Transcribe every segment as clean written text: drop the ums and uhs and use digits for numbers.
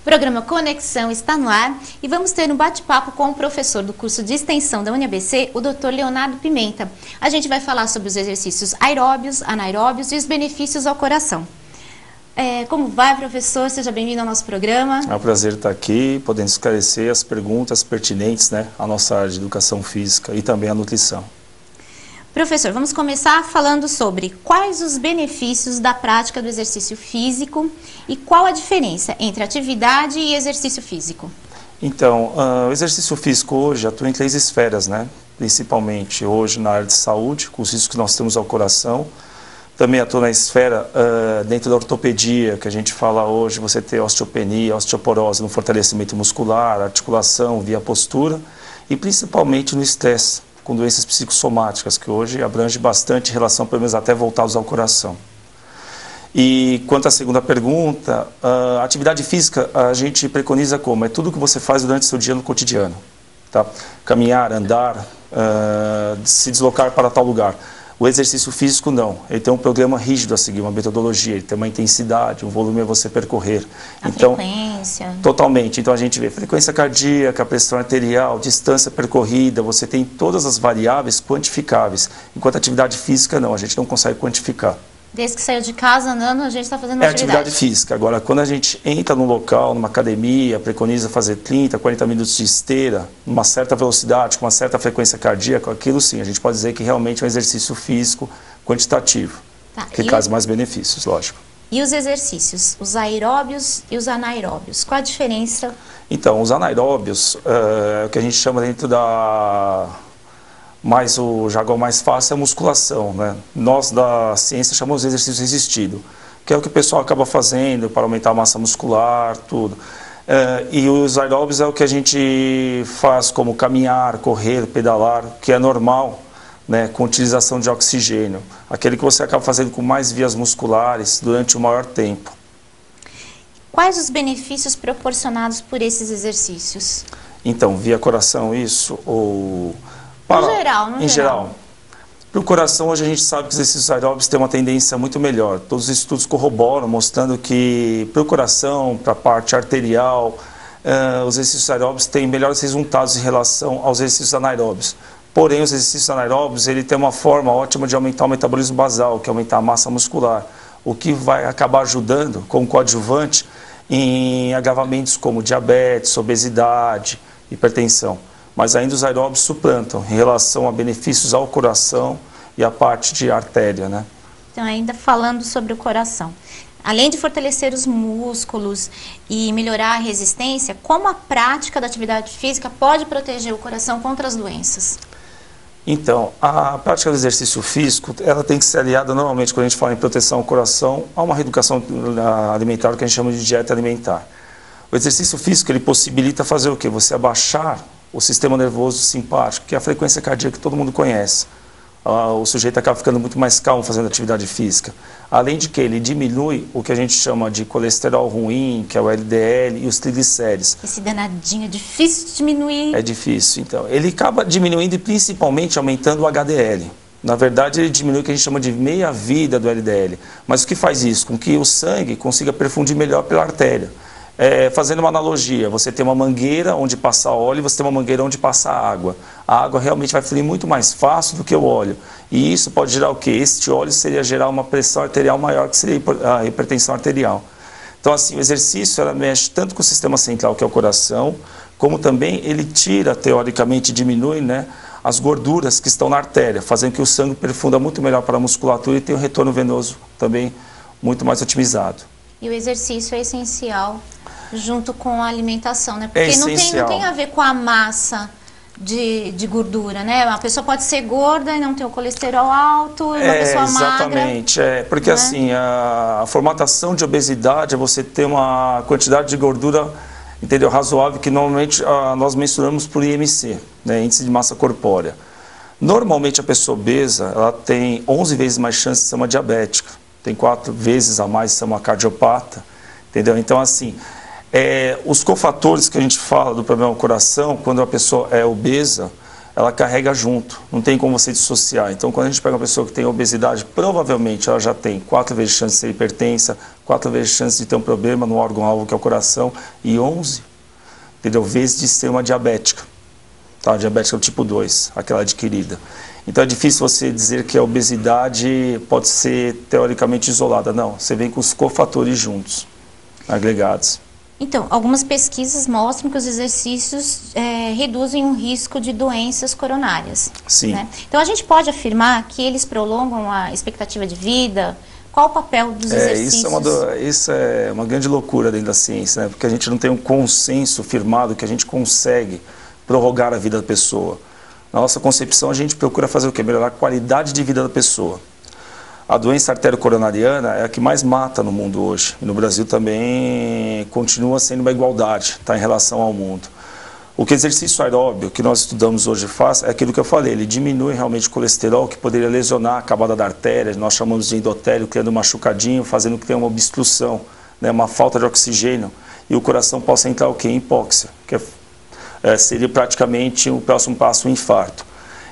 programa Conexão está no ar e vamos ter um bate-papo com o professor do curso de extensão da UniABC, o Dr. Leonardo Pimenta. A gente vai falar sobre os exercícios aeróbios, anaeróbios e os benefícios ao coração. Como vai, professor? Seja bem-vindo ao nosso programa. É um prazer estar aqui, podendo esclarecer as perguntas pertinentes, à nossa área de educação física e também à nutrição. Professor, vamos começar falando sobre quais os benefícios da prática do exercício físico e qual a diferença entre atividade e exercício físico. Então, o exercício físico hoje atua em 3 esferas, principalmente hoje na área de saúde, com os riscos que nós temos ao coração. Também atua na esfera dentro da ortopedia, que a gente fala hoje, você ter osteopenia, osteoporose no fortalecimento muscular, articulação, via postura, e principalmente no estresse, com doenças psicossomáticas, que hoje abrange bastante relação, pelo menos até voltados ao coração. E quanto à segunda pergunta, a atividade física a gente preconiza como? É tudo que você faz durante o seu dia no cotidiano. Tá? Caminhar, andar, se deslocar para tal lugar. O exercício físico não, ele tem um programa rígido a seguir, uma metodologia, ele tem uma intensidade, um volume a você percorrer. Frequência. Totalmente, então a gente vê frequência cardíaca, pressão arterial, distância percorrida, você tem todas as variáveis quantificáveis, enquanto a atividade física não, a gente não consegue quantificar. Desde que saiu de casa andando, a gente está fazendo uma atividade física. Agora, quando a gente entra num local, numa academia, preconiza fazer 30, 40 minutos de esteira, numa certa velocidade, com uma certa frequência cardíaca, aquilo sim, a gente pode dizer que realmente é um exercício físico quantitativo, que traz mais benefícios, lógico. E os exercícios, os aeróbios e os anaeróbios, qual a diferença? Então, os anaeróbios, o que a gente chama dentro da... Mas o jargão mais fácil é a musculação, Nós da ciência chamamos de exercício resistido, que é o que o pessoal acaba fazendo para aumentar a massa muscular, tudo. E os aeróbios é o que a gente faz como caminhar, correr, pedalar, que é normal, com utilização de oxigênio. Aquele que você acaba fazendo com mais vias musculares durante o maior tempo. Quais os benefícios proporcionados por esses exercícios? Então, via coração isso, ou... Em geral. Para o coração, hoje a gente sabe que os exercícios aeróbicos têm uma tendência muito melhor. Todos os estudos corroboram, mostrando que para o coração, para a parte arterial, os exercícios aeróbicos têm melhores resultados em relação aos exercícios anaeróbicos. Porém, os exercícios anaeróbicos ele tem uma forma ótima de aumentar o metabolismo basal, que é aumentar a massa muscular, o que vai acabar ajudando como coadjuvante em agravamentos como diabetes, obesidade, hipertensão. Mas ainda os aeróbios suplantam em relação a benefícios ao coração e à parte de artéria, Então, ainda falando sobre o coração, além de fortalecer os músculos e melhorar a resistência, como a prática da atividade física pode proteger o coração contra as doenças? Então, a prática do exercício físico, ela tem que ser aliada normalmente, quando a gente fala em proteção ao coração, a uma reeducação alimentar, que a gente chama de dieta alimentar. O exercício físico, ele possibilita fazer o quê? Você abaixar o sistema nervoso simpático, que é a frequência cardíaca que todo mundo conhece. O sujeito acaba ficando muito mais calmo fazendo atividade física. Além de que ele diminui o que a gente chama de colesterol ruim, que é o LDL, e os triglicérides. Esse danadinho é difícil de diminuir. É difícil, então. Ele acaba diminuindo e principalmente aumentando o HDL. Na verdade, ele diminui o que a gente chama de meia-vida do LDL. Mas o que faz isso? Com que o sangue consiga perfundir melhor pela artéria. Fazendo uma analogia, você tem uma mangueira onde passa óleo e você tem uma mangueira onde passa água. A água realmente vai fluir muito mais fácil do que o óleo. E isso pode gerar o quê? Este óleo seria gerar uma pressão arterial maior, que seria a hipertensão arterial. Então, assim, o exercício ela mexe tanto com o sistema central, que é o coração, como também ele tira, teoricamente, diminui, as gorduras que estão na artéria, fazendo que o sangue perfunda muito melhor para a musculatura e tenha um retorno venoso também muito mais otimizado. E o exercício é essencial junto com a alimentação, Porque não tem a ver com a massa de gordura, A pessoa pode ser gorda e não ter o colesterol alto, e uma pessoa magra. Exatamente, porque assim, a formatação de obesidade é você ter uma quantidade de gordura, razoável, que normalmente nós mensuramos por IMC, Índice de Massa Corpórea. Normalmente a pessoa obesa, ela tem 11 vezes mais chance de ser uma diabética, tem 4 vezes a mais de ser uma cardiopata, Então, assim, os cofatores que a gente fala do problema do coração, quando a pessoa é obesa, ela carrega junto, não tem como você dissociar. Então, quando a gente pega uma pessoa que tem obesidade, provavelmente ela já tem 4 vezes chance de ser hipertensa, 4 vezes chance de ter um problema no órgão-alvo que é o coração e 11, entendeu, vezes de ser uma diabética, tá? Diabética do tipo 2, aquela adquirida. Então é difícil você dizer que a obesidade pode ser teoricamente isolada. Não, você vem com os cofatores juntos, agregados. Então, algumas pesquisas mostram que os exercícios reduzem o risco de doenças coronárias. Sim. Né? Então a gente pode afirmar que eles prolongam a expectativa de vida? Qual o papel dos exercícios? Isso é uma grande loucura dentro da ciência, né? Porque a gente não tem um consenso firmado que a gente consegue prorrogar a vida da pessoa. Na nossa concepção, a gente procura fazer o quê? Melhorar a qualidade de vida da pessoa. A doença arteriocoronariana é a que mais mata no mundo hoje. E no Brasil também continua sendo uma igualdade, tá, em relação ao mundo. O que o exercício aeróbio que nós estudamos hoje faz é aquilo que eu falei. Ele diminui realmente o colesterol, que poderia lesionar a camada da artéria. Nós chamamos de endotélio, criando um machucadinho, fazendo que tenha uma obstrução, né, uma falta de oxigênio. E o coração possa entrar o quê? Em hipóxia, que seria praticamente o próximo passo, o infarto.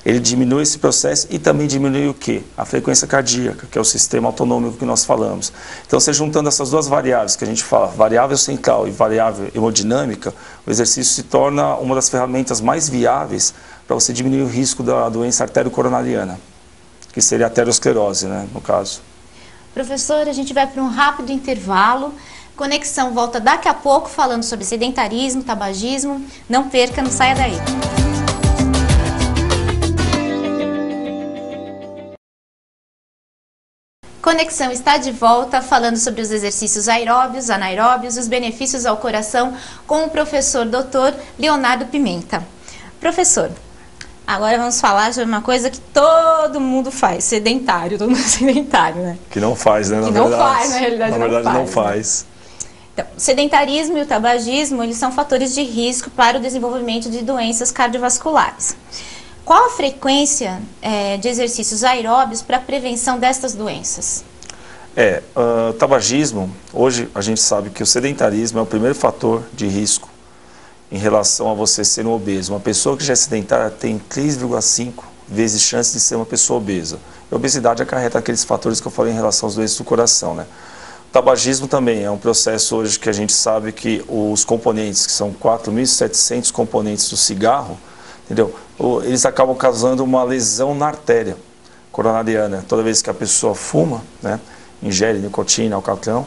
Ele diminui esse processo e também diminui o quê? A frequência cardíaca, que é o sistema autonômico que nós falamos. Então, você juntando essas duas variáveis que a gente fala, variável central e variável hemodinâmica, o exercício se torna uma das ferramentas mais viáveis para você diminuir o risco da doença arteriocoronariana, que seria a aterosclerose, né, no caso. Professor, a gente vai para um rápido intervalo. Conexão volta daqui a pouco falando sobre sedentarismo, tabagismo. Não perca, não saia daí. Conexão está de volta falando sobre os exercícios aeróbios, anaeróbios e os benefícios ao coração com o professor Dr. Leonardo Pimenta. Professor, agora vamos falar sobre uma coisa que todo mundo faz, sedentário, todo mundo é sedentário, né? Que não faz, né? Que não faz, na realidade não faz. Então, o sedentarismo e o tabagismo, eles são fatores de risco para o desenvolvimento de doenças cardiovasculares. Qual a frequência de exercícios aeróbios para a prevenção destas doenças? Tabagismo, hoje a gente sabe que o sedentarismo é o primeiro fator de risco em relação a você ser um obeso. Uma pessoa que já é sedentária tem 3,5 vezes chance de ser uma pessoa obesa. A obesidade acarreta aqueles fatores que eu falei em relação às doenças do coração, né? O tabagismo também é um processo hoje que a gente sabe que os componentes, que são 4.700 componentes do cigarro, entendeu? Eles acabam causando uma lesão na artéria coronariana. Toda vez que a pessoa fuma, né, ingere nicotina, alcatrão,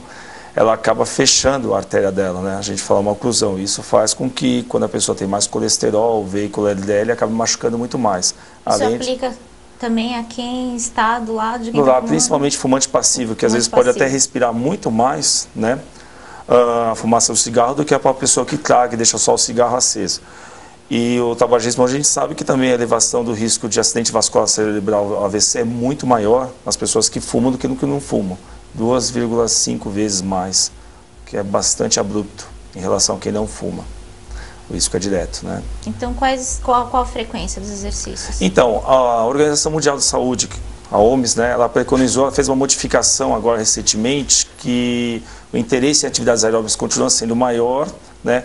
ela acaba fechando a artéria dela, né? A gente fala uma oclusão. Isso faz com que, quando a pessoa tem mais colesterol, o veículo LDL, acaba machucando muito mais. Isso aplica também a quem está do lado de quem está fumando? Principalmente fumante passivo, que às vezes pode até respirar muito mais, né, a fumaça do cigarro do que a própria pessoa que traga e deixa só o cigarro aceso. E o tabagismo, a gente sabe que também a elevação do risco de acidente vascular cerebral AVC é muito maior nas pessoas que fumam do que no que não fumam. 2,5 vezes mais, que é bastante abrupto em relação a quem não fuma. O risco é direto, né? Então, qual a frequência dos exercícios? Então, a Organização Mundial de Saúde, a OMS, né, ela preconizou, ela fez uma modificação agora recentemente, que o interesse em atividades aeróbicas continua sendo maior, né,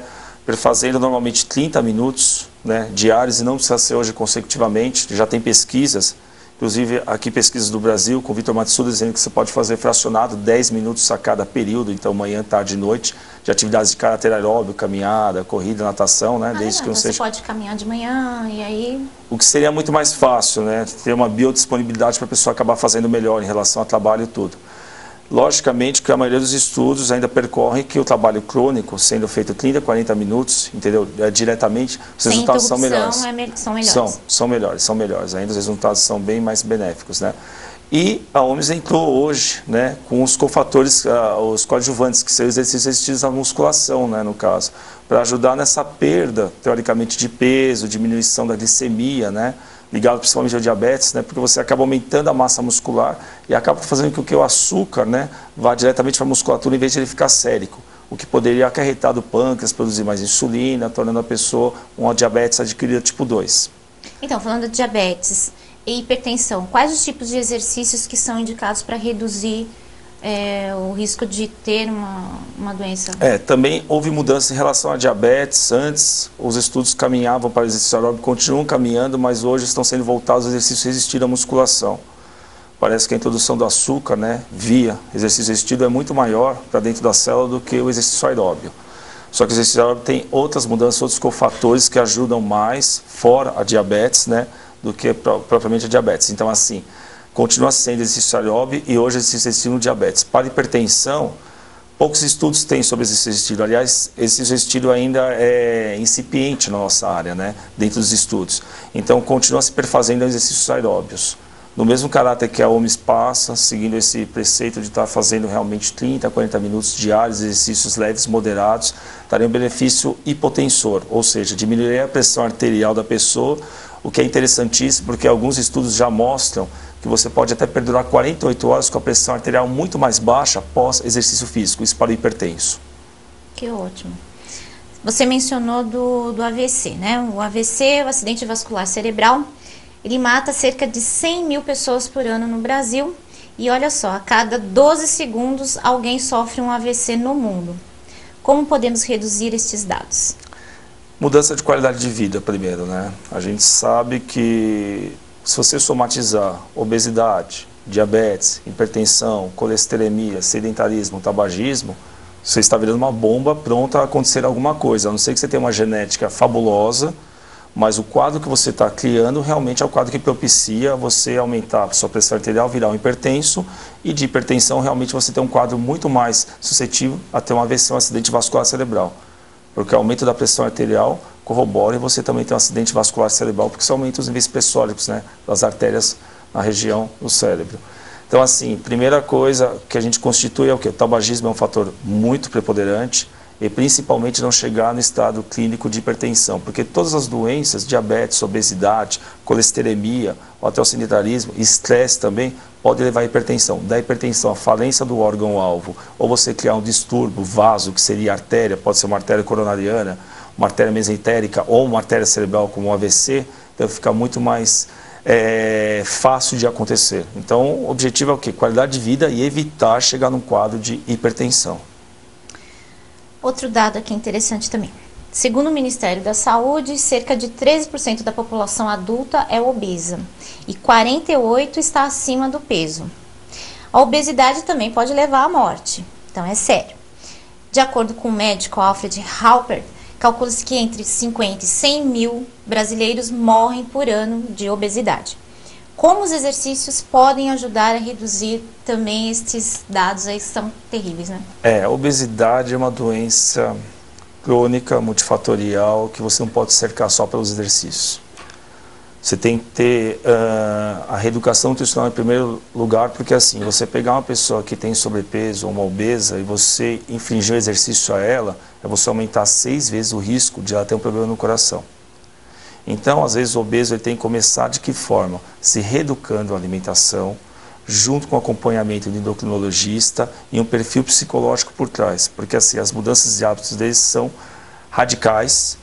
fazendo normalmente 30 minutos, né, diários, e não precisa ser hoje consecutivamente. Já tem pesquisas, inclusive aqui pesquisas do Brasil, com o Vitor Matsuda, dizendo que você pode fazer fracionado 10 minutos a cada período, então manhã, tarde e noite, de atividades de caráter aeróbico, caminhada, corrida, natação, né, desde que não seja... Você pode caminhar de manhã e aí... O que seria muito mais fácil, né, ter uma biodisponibilidade para a pessoa acabar fazendo melhor em relação ao trabalho e tudo. Logicamente que a maioria dos estudos ainda percorre que o trabalho crônico, sendo feito 30, 40 minutos, entendeu? Diretamente, os resultados são melhores. São melhores. São melhores. Ainda os resultados são bem mais benéficos, né? E a OMS entrou hoje, né, com os cofatores, os coadjuvantes, que são exercícios resistidos à musculação, né, no caso, para ajudar nessa perda, teoricamente, de peso, diminuição da glicemia, né? Ligado principalmente ao diabetes, né, porque você acaba aumentando a massa muscular e acaba fazendo com que o açúcar, né, vá diretamente para a musculatura em vez de ele ficar sérico, o que poderia acarretar do pâncreas, produzir mais insulina, tornando a pessoa uma diabetes adquirida tipo 2. Então, falando de diabetes e hipertensão, quais os tipos de exercícios que são indicados para reduzir o risco de ter uma doença? Também houve mudança em relação à diabetes. Antes, os estudos caminhavam para o exercício aeróbico, continuam caminhando, mas hoje estão sendo voltados ao exercício resistido à musculação. Parece que a introdução do açúcar, via exercício resistido é muito maior para dentro da célula do que o exercício aeróbio. Só que o exercício aeróbio tem outras mudanças, outros cofatores que ajudam mais, fora a diabetes, do que propriamente a diabetes. Então, assim, continua sendo exercício aeróbio e hoje exercício resistido no diabetes. Para hipertensão, poucos estudos têm sobre exercício resistido. Aliás, exercício resistido ainda é incipiente na nossa área, dentro dos estudos. Então, continua se perfazendo exercícios aeróbios. No mesmo caráter que a OMS passa, seguindo esse preceito de estar fazendo realmente 30 a 40 minutos diários, exercícios leves, moderados, daria um benefício hipotensor, ou seja, diminuiria a pressão arterial da pessoa, o que é interessantíssimo, porque alguns estudos já mostram que você pode até perdurar 48 horas com a pressão arterial muito mais baixa após exercício físico, isso para o hipertenso. Que ótimo. Você mencionou do AVC, O AVC, o acidente vascular cerebral, ele mata cerca de 100 mil pessoas por ano no Brasil e olha só, a cada 12 segundos alguém sofre um AVC no mundo. Como podemos reduzir estes dados? Mudança de qualidade de vida primeiro, A gente sabe que se você somatizar obesidade, diabetes, hipertensão, colesterolemia, sedentarismo, tabagismo, você está virando uma bomba pronta a acontecer alguma coisa, a não ser que você tenha uma genética fabulosa, mas o quadro que você está criando realmente é o quadro que propicia você aumentar a sua pressão arterial, virar um hipertenso, e de hipertensão realmente você tem um quadro muito mais suscetível a ter um AVC, um acidente vascular cerebral. Porque o aumento da pressão arterial corrobora e você também tem um acidente vascular cerebral, porque isso aumenta os níveis pressóricos, das artérias na região do cérebro. Então, assim, primeira coisa que a gente constitui é o quê? O tabagismo é um fator muito preponderante, e principalmente não chegar no estado clínico de hipertensão, porque todas as doenças, diabetes, obesidade, colesterolemia, ou até o sedentarismo, estresse também, pode levar à hipertensão. Da hipertensão, a falência do órgão-alvo, ou você criar um distúrbio, vaso, que seria artéria, pode ser uma artéria coronariana, uma artéria mesentérica, ou uma artéria cerebral como um AVC, então fica muito mais fácil de acontecer. Então, o objetivo é o quê? Qualidade de vida e evitar chegar num quadro de hipertensão. Outro dado aqui interessante também. Segundo o Ministério da Saúde, cerca de 13% da população adulta é obesa e 48% está acima do peso. A obesidade também pode levar à morte, então é sério. De acordo com o médico Alfred Halpert, calcula-se que entre 50 e 100 mil brasileiros morrem por ano de obesidade. Como os exercícios podem ajudar a reduzir também estes dados aí que são terríveis, A obesidade é uma doença crônica, multifatorial, que você não pode cercar só pelos exercícios. Você tem que ter a reeducação nutricional em primeiro lugar, porque assim, você pegar uma pessoa que tem sobrepeso ou uma obesa e você infligir um exercício a ela, é você aumentar 6 vezes o risco de ela ter um problema no coração. Então, às vezes, o obeso ele tem que começar de que forma? Se reeducando a alimentação, junto com o acompanhamento do endocrinologista e um perfil psicológico por trás. Porque assim, as mudanças de hábitos deles são radicais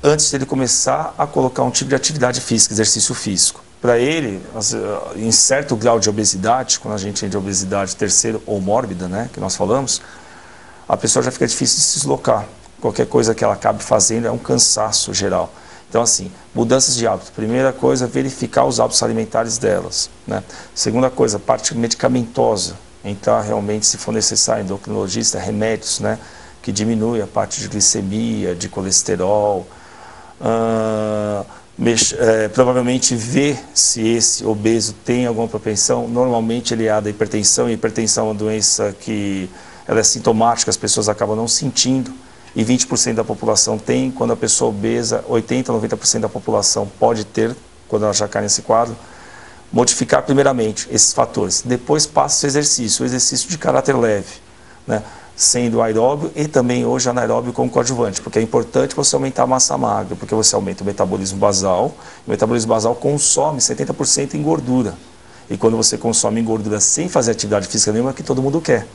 antes de ele começar a colocar um tipo de atividade física, exercício físico. Para ele, em certo grau de obesidade, quando a gente tem de obesidade terceira ou mórbida, que nós falamos, a pessoa já fica difícil de se deslocar. Qualquer coisa que ela acabe fazendo é um cansaço geral. Então, assim, mudanças de hábito. Primeira coisa, verificar os hábitos alimentares delas. Segunda coisa, parte medicamentosa. Entrar realmente, se for necessário, endocrinologista, remédios, que diminui a parte de glicemia, de colesterol. Provavelmente ver se esse obeso tem alguma propensão. Normalmente ele é da hipertensão, e a hipertensão é uma doença que ela é sintomática, as pessoas acabam não sentindo. E 20% da população tem. Quando a pessoa obesa, 80% a 90% da população pode ter, quando ela já cai nesse quadro. Modificar primeiramente esses fatores. Depois passa o exercício de caráter leve, sendo aeróbio e também hoje anaeróbio como coadjuvante, porque é importante você aumentar a massa magra, porque você aumenta o metabolismo basal. O metabolismo basal consome 70% em gordura. E quando você consome em gordura sem fazer atividade física nenhuma, é o que todo mundo quer.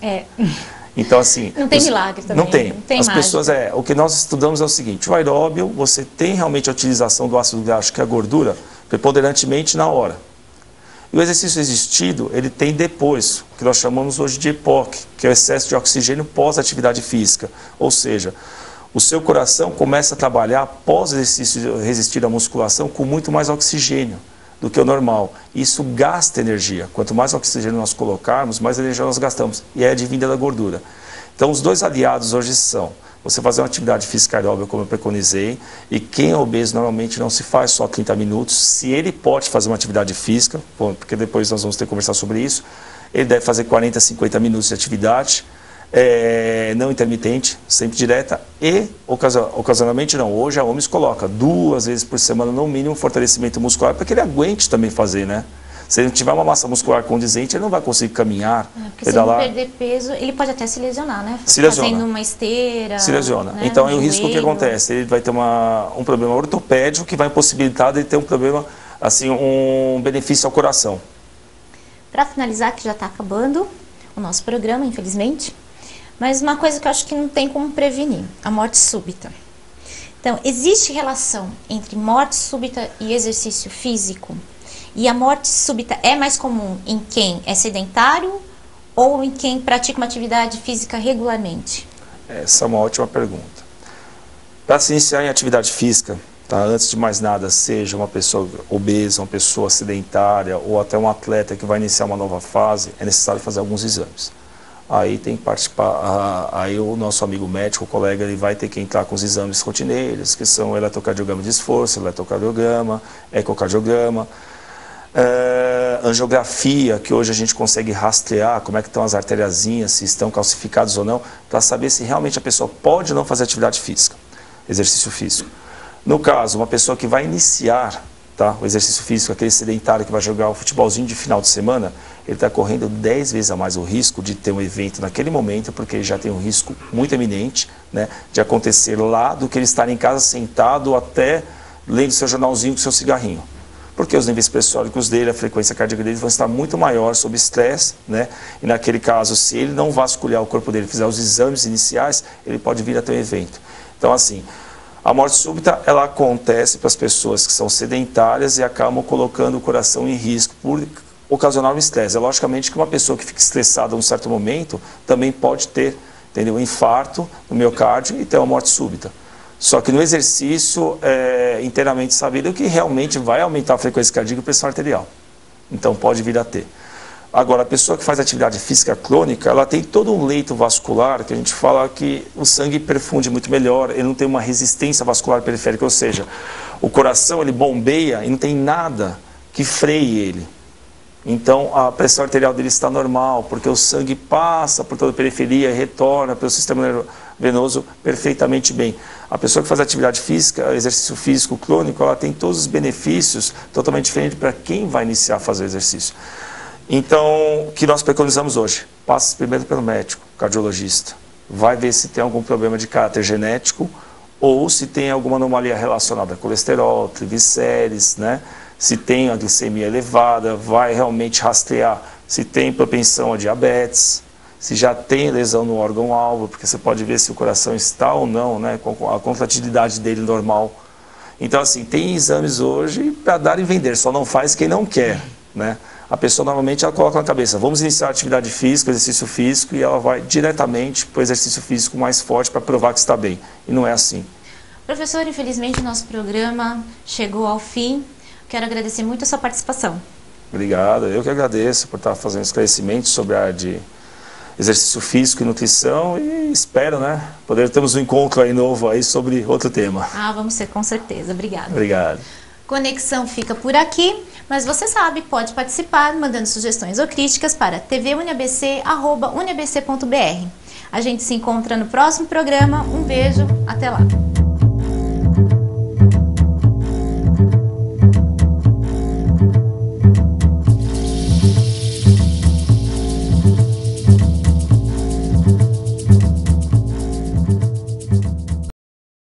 Então, assim... Não tem milagre também. Não tem. As pessoas, o que nós estudamos é o seguinte, o aeróbio, você tem realmente a utilização do ácido graxo, que é a gordura, preponderantemente na hora. E o exercício resistido, ele tem depois, o que nós chamamos hoje de EPOC, que é o excesso de oxigênio pós-atividade física. Ou seja, o seu coração começa a trabalhar pós exercício resistido à musculação com muito mais oxigênio do que o normal. Isso gasta energia. Quanto mais oxigênio nós colocarmos, mais energia nós gastamos. E é advinda da gordura. Então, os dois aliados hoje são você fazer uma atividade física aeróbica, como eu preconizei, e quem é obeso normalmente não se faz só 30 minutos. Se ele pode fazer uma atividade física, porque depois nós vamos ter que conversar sobre isso, ele deve fazer 40, 50 minutos de atividade, não intermitente, sempre direta, e ocasionalmente não. Hoje a OMS coloca 2 vezes por semana no mínimo fortalecimento muscular para que ele aguente também fazer, né? Se ele não tiver uma massa muscular condizente, ele não vai conseguir caminhar, porque pedalar. Se ele perder peso, ele pode até se lesionar, né? Se lesiona. Fazendo uma esteira. Se lesiona. Né? Então, o risco que acontece? Ele vai ter um problema ortopédico que vai impossibilitar ele ter um problema, assim, um benefício ao coração. Para finalizar, que já está acabando o nosso programa, infelizmente, mas uma coisa que eu acho que não tem como prevenir, a morte súbita. Então, existe relação entre morte súbita e exercício físico? E a morte súbita é mais comum em quem é sedentário ou em quem pratica uma atividade física regularmente? Essa é uma ótima pergunta. Para se iniciar em atividade física, tá, antes de mais nada, seja uma pessoa obesa, uma pessoa sedentária ou até um atleta que vai iniciar uma nova fase, é necessário fazer alguns exames. Aí tem que participar, aí o nosso amigo médico, o colega, ele vai ter que entrar com os exames rotineiros, que são eletrocardiograma de esforço, eletrocardiograma, ecocardiograma, angiografia, que hoje a gente consegue rastrear como é que estão as arteriazinhas, se estão calcificadas ou não, para saber se realmente a pessoa pode ou não fazer atividade física, exercício físico. No caso, uma pessoa que vai iniciar, tá, o exercício físico, aquele sedentário que vai jogar o futebolzinho de final de semana, ele está correndo 10 vezes a mais o risco de ter um evento naquele momento, porque ele já tem um risco muito eminente, né, de acontecer lá, do que ele estar em casa sentado até lendo seu jornalzinho com seu cigarrinho. Porque os níveis pressóricos dele, a frequência cardíaca dele vão estar muito maior sob estresse, né? E naquele caso, se ele não vasculhar o corpo dele, fizer os exames iniciais, ele pode vir a ter um evento. Então, assim, a morte súbita, ela acontece para as pessoas que são sedentárias e acabam colocando o coração em risco por ocasionar um estresse. É logicamente que uma pessoa que fica estressada em um certo momento também pode ter, entendeu, um infarto no miocárdio e ter uma morte súbita. Só que no exercício é inteiramente sabido que realmente vai aumentar a frequência cardíaca e a pressão arterial. Então pode vir a ter. Agora, a pessoa que faz atividade física crônica, ela tem todo um leito vascular, que a gente fala que o sangue perfunde muito melhor, ele não tem uma resistência vascular periférica, ou seja, o coração ele bombeia e não tem nada que freie ele. Então a pressão arterial dele está normal, porque o sangue passa por toda a periferia e retorna pelo sistema venoso perfeitamente bem. A pessoa que faz atividade física, exercício físico crônico, ela tem todos os benefícios totalmente diferentes para quem vai iniciar a fazer o exercício. Então, o que nós preconizamos hoje? Passa primeiro pelo médico, cardiologista. Vai ver se tem algum problema de caráter genético ou se tem alguma anomalia relacionada a colesterol, triglicérides, né? Se tem a glicemia elevada, vai realmente rastrear se tem propensão a diabetes, se já tem lesão no órgão-alvo, porque você pode ver se o coração está ou não, né, com a contratilidade dele normal. Então, assim, tem exames hoje para dar e vender, só não faz quem não quer, né? A pessoa normalmente ela coloca na cabeça, vamos iniciar a atividade física, exercício físico, e ela vai diretamente para o exercício físico mais forte para provar que está bem. E não é assim. Professor, infelizmente o nosso programa chegou ao fim. Quero agradecer muito a sua participação. Obrigado, eu que agradeço por estar fazendo esclarecimentos sobre a área de exercício físico e nutrição e espero, né, poder termos um encontro aí novo aí sobre outro tema. Vamos ter, com certeza. Obrigada. Obrigado. Conexão fica por aqui, mas você sabe, pode participar mandando sugestões ou críticas para tvuniabc@uniabc.br. A gente se encontra no próximo programa. Um beijo, até lá.